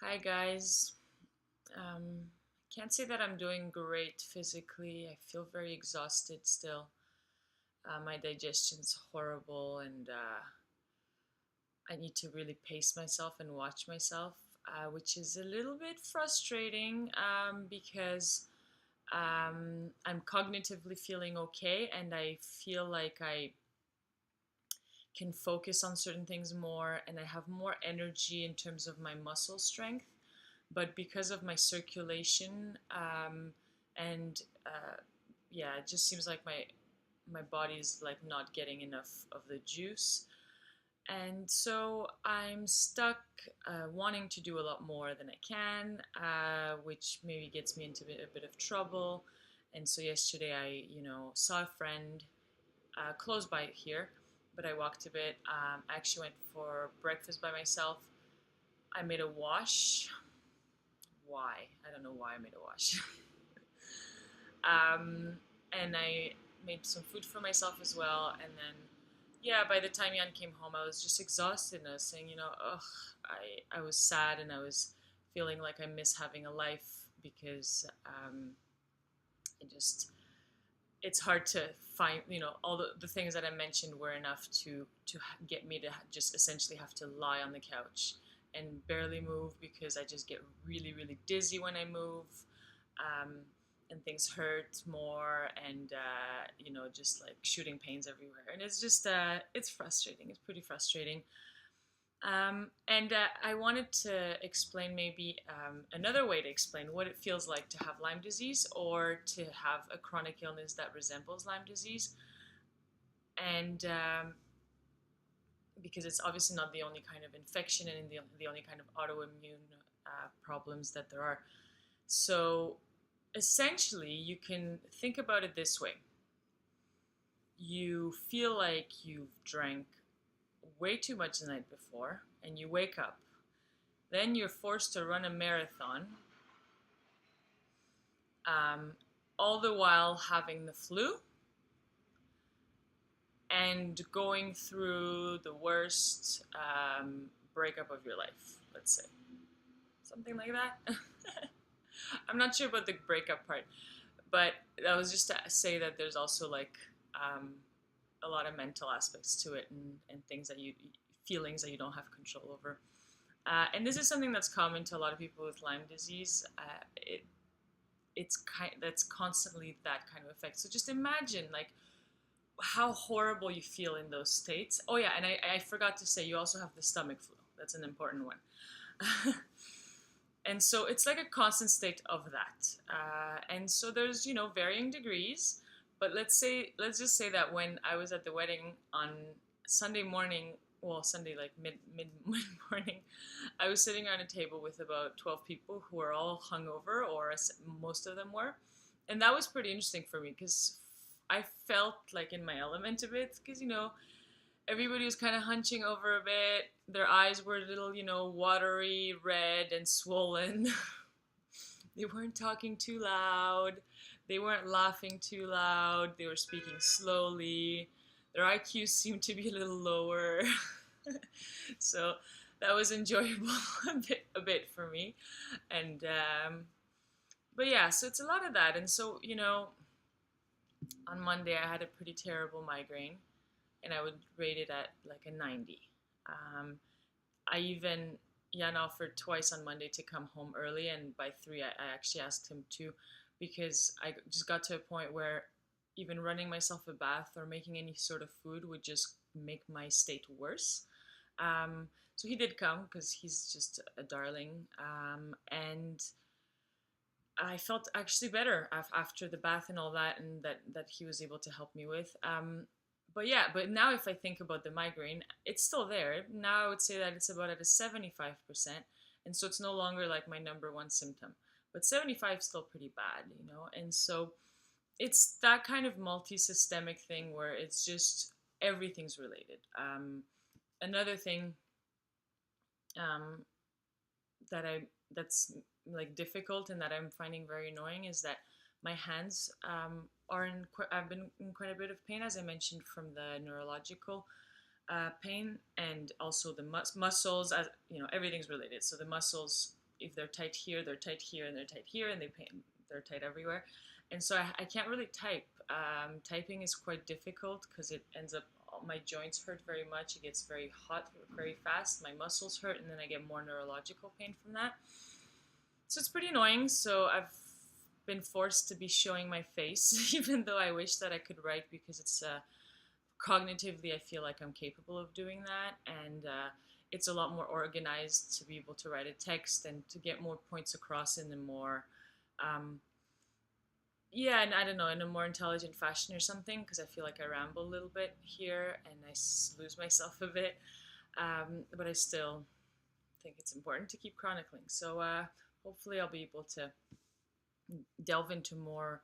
Hi guys. Can't say that I'm doing great physically. I feel very exhausted still. My digestion's horrible, and I need to really pace myself and watch myself, which is a little bit frustrating because I'm cognitively feeling okay, and I feel like I can focus on certain things more, and I have more energy in terms of my muscle strength. But because of my circulation and yeah, it just seems like my body's like not getting enough of the juice, and so I'm stuck wanting to do a lot more than I can, which maybe gets me into a bit of trouble. And so yesterday I saw a friend close by here, but I walked a bit. I actually went for breakfast by myself. I made a wash. Why? I don't know why I made a wash. And I made some food for myself as well. And then, yeah, by the time Jan came home, I was just exhausted, and I was saying, ugh, I was sad, and I was feeling like I miss having a life because it just, it's hard to find, all the things that I mentioned were enough to get me to just essentially have to lie on the couch and barely move because I just get really, really dizzy when I move. Um, and things hurt more, and just like shooting pains everywhere, and it's just it's frustrating. It's pretty frustrating. And I wanted to explain maybe another way to explain what it feels like to have Lyme disease or to have a chronic illness that resembles Lyme disease. And because it's obviously not the only kind of infection and the only kind of autoimmune problems that there are. So essentially, you can think about it this way: you feel like you've drank way too much the night before, and you wake up. Then you're forced to run a marathon, um, all the while having the flu and going through the worst breakup of your life, let's say. Something like that. I'm not sure about the breakup part, but that was just to say that there's also like um, a lot of mental aspects to it, and things that feelings that you don't have control over. And this is something that's common to a lot of people with Lyme disease. That's constantly that kind of effect. So just imagine like how horrible you feel in those states. Oh yeah, and I forgot to say you also have the stomach flu. That's an important one. And so it's like a constant state of that. And so there's varying degrees. But let's just say that when I was at the wedding on Sunday morning, well, Sunday like mid morning, I was sitting around a table with about 12 people who were all hungover, or most of them were, and that was pretty interesting for me because I felt like in my element a bit because everybody was kind of hunching over a bit. Their eyes were a little, watery, red, and swollen. They weren't talking too loud. They weren't laughing too loud. They were speaking slowly. Their IQ seemed to be a little lower. So that was enjoyable a bit for me. And but yeah, so it's a lot of that. And so on Monday I had a pretty terrible migraine, and I would rate it at like a 90. I even Jan offered twice on Monday to come home early, and by 3 I actually asked him to, because I just got to a point where even running myself a bath or making any sort of food would just make my state worse. So he did come because he's just a darling, and I felt actually better after the bath and all that, and that he was able to help me with. But yeah, but now if I think about the migraine, it's still there. Now I would say that it's about at a 75%, and so it's no longer like my number one symptom. But 75 is still pretty bad. And so it's that kind of multi-systemic thing where it's just everything's related. Another thing um, that's like difficult and that I'm finding very annoying is that my hands I've been in quite a bit of pain, as I mentioned, from the neurological pain, and also the muscles. As everything's related. So the muscles if they're tight here, they're tight here, and they're tight here, and they're tight everywhere. And so I can't really type. Typing is quite difficult because it ends up, my joints hurt very much. It gets very hot very fast. My muscles hurt, and then I get more neurological pain from that. So it's pretty annoying. So I've been forced to be showing my face, even though I wish that I could write, because it's cognitively I feel like I'm capable of doing that, and it's a lot more organized to be able to write a text and to get more points across in a more um, yeah, and I don't know, in a more intelligent fashion or something, because I feel like I ramble a little bit here and I lose myself a bit. But I still think it's important to keep chronicling. So hopefully I'll be able to delve into more